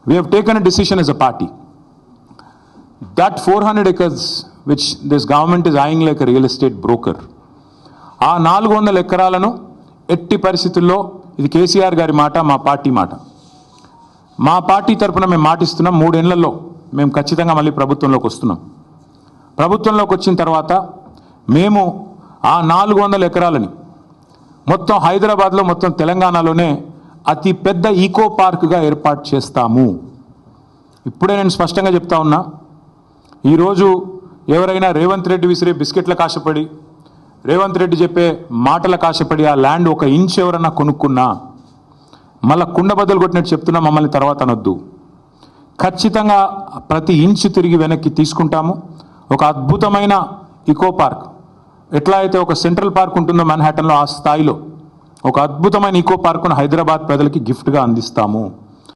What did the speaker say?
We have taken a decision as a party that 400 acres which this government is eyeing like a real estate broker, ఆ 400 ఎకరాలను ఎట్టి పరిస్థితుల్లో, ఇది కేసీఆర్ గారి మాట, మా పార్టీ మాట, మా పార్టీ తరఫున మేము మాటిస్తున్నాం, 3 ఏళ్లలో మేము ఖచ్చితంగా మళ్ళీ ప్రభుత్వంలోకి వస్తున్నాం. ప్రభుత్వంలోకి వచ్చిన తర్వాత మేము ఆ 400 ఎకరాలని మొత్తం హైదరాబాద్లో, మొత్తం తెలంగాణలోనే అతి పెద్ద ఈకో పార్క్గా ఏర్పాటు చేస్తాము. ఇప్పుడే నేను స్పష్టంగా చెప్తా ఉన్నా, ఈరోజు ఎవరైనా రేవంత్ రెడ్డి విసిరే బిస్కెట్ల కాశపడి, రేవంత్ రెడ్డి చెప్పే మాటల కాశపడి ఆ ల్యాండ్ 1 ఇంచ్ ఎవరన్నా కొనుక్కున్నా మళ్ళీ కుండ బద్దలు కొట్టినట్టు చెప్తున్నా, మమ్మల్ని తర్వాత అనొద్దు. ఖచ్చితంగా ప్రతి ఇంచు తిరిగి వెనక్కి తీసుకుంటాము. ఒక అద్భుతమైన ఈకో పార్క్, ఎట్లా అయితే ఒక సెంట్రల్ పార్క్ ఉంటుందో మన్హాటన్లో, ఆ స్థాయిలో ఒక అద్భుతమైన ఈకో పార్కును హైదరాబాద్ ప్రజలకి గిఫ్ట్గా అందిస్తాము.